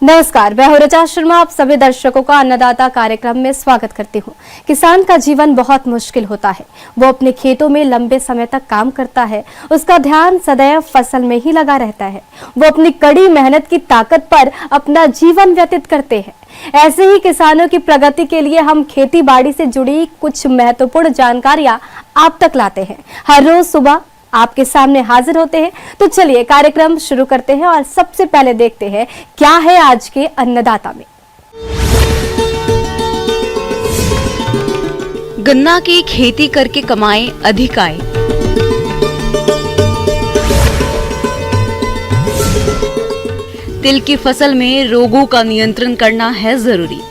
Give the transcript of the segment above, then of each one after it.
नमस्कार, मैं हूं ऋचा शर्मा। आप सभी दर्शकों का अन्नदाता कार्यक्रम में स्वागत करती हूं। किसान का जीवन बहुत मुश्किल होता है। वो अपने खेतों में लंबे समय तक काम करता है, उसका ध्यान सदैव फसल में ही लगा रहता है। वो अपनी कड़ी मेहनत की ताकत पर अपना जीवन व्यतीत करते हैं। ऐसे ही किसानों की प्रगति के लिए हम खेती बाड़ी से जुड़ी कुछ महत्वपूर्ण जानकारियां आप तक लाते हैं। हर रोज सुबह आपके सामने हाजिर होते हैं। तो चलिए कार्यक्रम शुरू करते हैं और सबसे पहले देखते हैं क्या है आज के अन्नदाता में। गन्ना की खेती करके कमाएं अधिक आय। तिल की फसल में रोगों का नियंत्रण करना है जरूरी।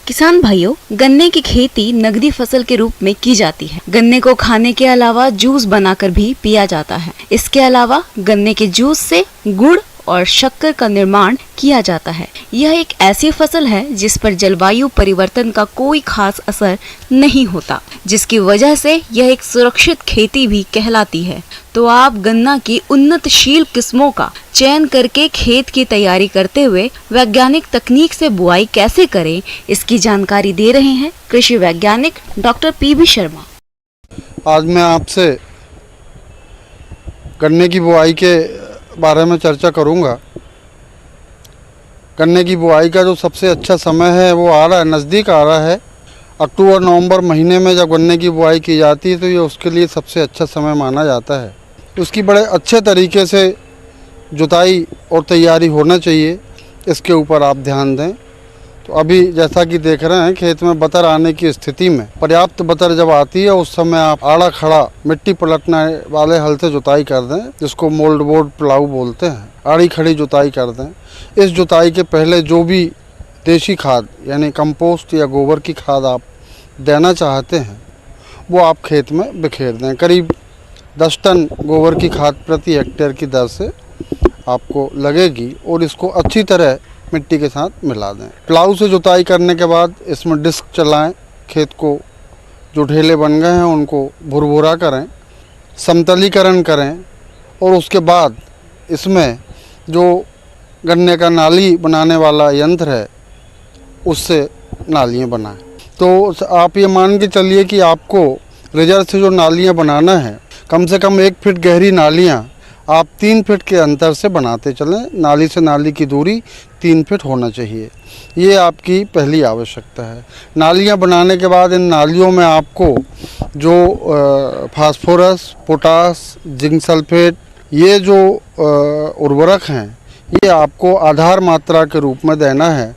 किसान भाइयों, गन्ने की खेती नगदी फसल के रूप में की जाती है। गन्ने को खाने के अलावा जूस बनाकर भी पिया जाता है। इसके अलावा गन्ने के जूस से गुड़ और शक्कर का निर्माण किया जाता है। यह एक ऐसी फसल है जिस पर जलवायु परिवर्तन का कोई खास असर नहीं होता, जिसकी वजह से यह एक सुरक्षित खेती भी कहलाती है। तो आप गन्ना की उन्नतशील किस्मों का चयन करके खेत की तैयारी करते हुए वैज्ञानिक तकनीक से बुआई कैसे करें, इसकी जानकारी दे रहे हैं कृषि वैज्ञानिक डॉक्टर पीबी शर्मा। आज मैं आपसे गन्ने की बुआई के बारे में चर्चा करूंगा। गन्ने की बुआई का जो सबसे अच्छा समय है वो आ रहा है, नज़दीक आ रहा है। अक्टूबर नवंबर महीने में जब गन्ने की बुआई की जाती है तो ये उसके लिए सबसे अच्छा समय माना जाता है। उसकी बड़े अच्छे तरीके से जुताई और तैयारी होना चाहिए, इसके ऊपर आप ध्यान दें। तो अभी जैसा कि देख रहे हैं, खेत में बतर आने की स्थिति में पर्याप्त बतर जब आती है उस समय आप आड़ा खड़ा मिट्टी पलटने वाले हल से जुताई कर दें, जिसको मोल्ड बोर्ड प्लाऊ बोलते हैं। आड़ी खड़ी जुताई कर दें। इस जुताई के पहले जो भी देसी खाद यानी कंपोस्ट या गोबर की खाद आप देना चाहते हैं वो आप खेत में बिखेर दें। करीब 10 टन गोबर की खाद प्रति हेक्टेयर की दर से आपको लगेगी और इसको अच्छी तरह मिट्टी के साथ मिला दें। प्लाऊ से जुताई करने के बाद इसमें डिस्क चलाएं, खेत को जो ढेले बन गए हैं उनको भुरभुरा करें, समतलीकरण करें और उसके बाद इसमें जो गन्ने का नाली बनाने वाला यंत्र है उससे नालियाँ बनाएं। तो आप ये मान के चलिए कि आपको रिजर्व से जो नालियाँ बनाना है, कम से कम 1 फीट गहरी नालियाँ आप 3 फीट के अंतर से बनाते चलें। नाली से नाली की दूरी 3 फीट होना चाहिए। ये आपकी पहली आवश्यकता है। नालियाँ बनाने के बाद इन नालियों में आपको जो फास्फोरस, पोटास, जिंक सल्फेट, ये जो उर्वरक हैं, ये आपको आधार मात्रा के रूप में देना है।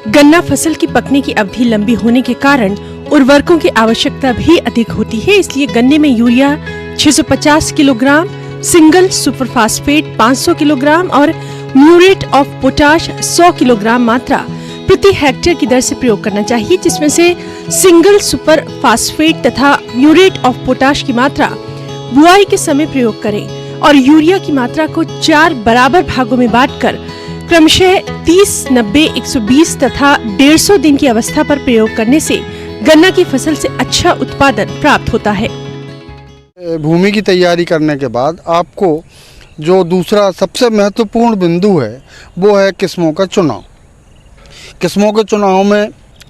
गन्ना फसल की पकने की अवधि लंबी होने के कारण उर्वरकों की आवश्यकता भी अधिक होती है। इसलिए गन्ने में urea 650 kilogram, single super phosphate 500 kilogram और म्यूरेट ऑफ पोटाश 100 किलोग्राम मात्रा प्रति हेक्टेयर की दर से प्रयोग करना चाहिए, जिसमें से सिंगल सुपर फास्फेट तथा म्यूरेट ऑफ पोटाश की मात्रा बुआई के समय प्रयोग करें और यूरिया की मात्रा को 4 बराबर भागों में बांटकर क्रमशः 30, 90, 120 तथा 150 दिन की अवस्था पर प्रयोग करने से गन्ना की फसल से अच्छा उत्पादन प्राप्त होता है। भूमि की तैयारी करने के बाद आपको जो दूसरा सबसे महत्वपूर्ण बिंदु है वो है किस्मों का चुनाव। किस्मों के चुनाव में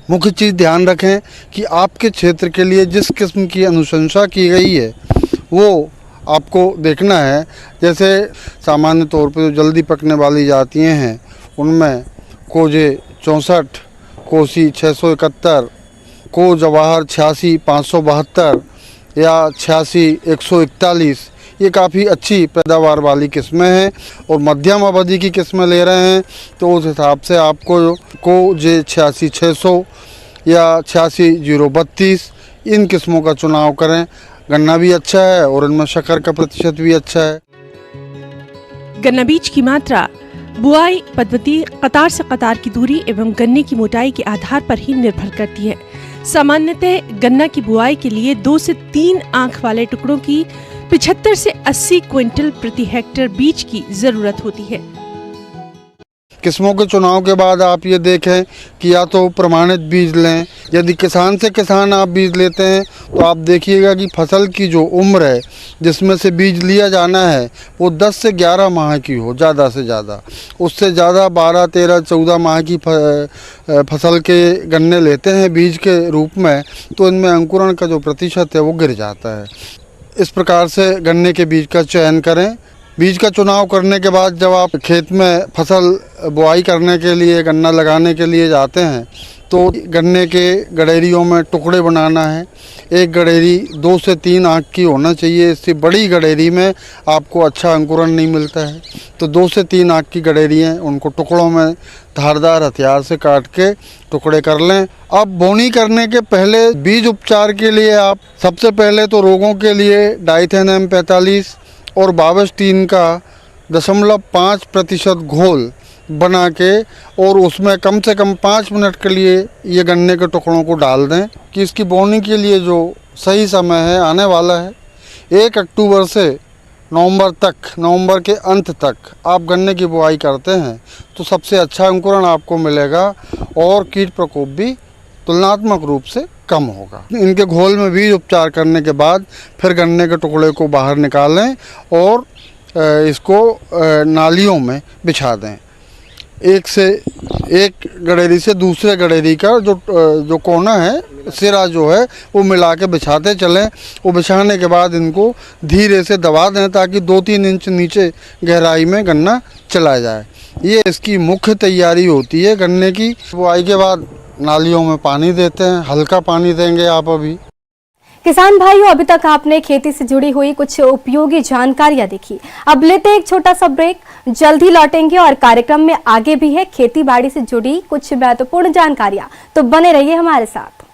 मुख्य चीज़ ध्यान रखें कि आपके क्षेत्र के लिए जिस किस्म की अनुशंसा की गई है वो आपको देखना है। जैसे सामान्य तौर पर जो जल्दी पकने वाली जातियाँ हैं उनमें कोजे 64, कोसी 671, को जवाहर 86, 572 या 86, 141, ये काफ़ी अच्छी पैदावार वाली किस्में हैं और मध्यम अवधि की किस्में ले रहे हैं तो उस हिसाब से आपको को जे 86, 600 या 86, 032 इन किस्मों का चुनाव करें। गन्ना भी अच्छा है और इनमें शक्कर का प्रतिशत भी अच्छा है। गन्ना बीज की मात्रा बुआई पद्धति, कतार से कतार की दूरी एवं गन्ने की मोटाई के आधार पर ही निर्भर करती है। सामान्यतः गन्ना की बुआई के लिए 2 से 3 आंख वाले टुकड़ों की 75 से 80 क्विंटल प्रति हेक्टेयर बीज की जरूरत होती है। किस्मों के चुनाव के बाद आप ये देखें कि या तो प्रमाणित बीज लें, यदि किसान से किसान आप बीज लेते हैं तो आप देखिएगा कि फसल की जो उम्र है जिसमें से बीज लिया जाना है वो 10 से 11 माह की हो, ज़्यादा से ज़्यादा। उससे ज़्यादा 12, 13, 14 माह की फसल के गन्ने लेते हैं बीज के रूप में तो इनमें अंकुरण का जो प्रतिशत है वो गिर जाता है। इस प्रकार से गन्ने के बीज का चयन करें। बीज का चुनाव करने के बाद जब आप खेत में फसल बुआई करने के लिए, गन्ना लगाने के लिए जाते हैं तो गन्ने के गडेरियों में टुकड़े बनाना है। एक गडेरी 2 से 3 आँख की होना चाहिए। इससे बड़ी गडेरी में आपको अच्छा अंकुरण नहीं मिलता है। तो 2 से 3 आँख की गडेरी हैं, उनको टुकड़ों में धारदार हथियार से काट के टुकड़े कर लें। अब बोनी करने के पहले बीज उपचार के लिए आप सबसे पहले तो रोगों के लिए डाइथेन M45 और बावस्टीन का 0.5% घोल बना के और उसमें कम से कम 5 मिनट के लिए ये गन्ने के टुकड़ों को डाल दें कि इसकी बोनी के लिए जो सही समय है आने वाला है। 1 अक्टूबर से नवंबर तक, नवंबर के अंत तक आप गन्ने की बुआई करते हैं तो सबसे अच्छा अंकुरण आपको मिलेगा और कीट प्रकोप भी तुलनात्मक रूप से कम होगा। इनके घोल में बीज उपचार करने के बाद फिर गन्ने के टुकड़े को बाहर निकालें और इसको नालियों में बिछा दें। एक गडेरी से दूसरे गडेरी का जो कोना है, सिरा जो है वो मिला के बिछाते चलें। वो बिछाने के बाद इनको धीरे से दबा दें ताकि 2-3 इंच नीचे गहराई में गन्ना चला जाए। ये इसकी मुख्य तैयारी होती है गन्ने की। बुआई के बाद नालियों में पानी देते हैं, हल्का पानी देंगे आप अभी। किसान भाइयों, अभी तक आपने खेती से जुड़ी हुई कुछ उपयोगी जानकारियां देखी। अब लेते हैं एक छोटा सा ब्रेक, जल्द ही लौटेंगे और कार्यक्रम में आगे भी है खेती बाड़ी से जुड़ी कुछ महत्वपूर्ण जानकारियां, तो बने रहिए हमारे साथ।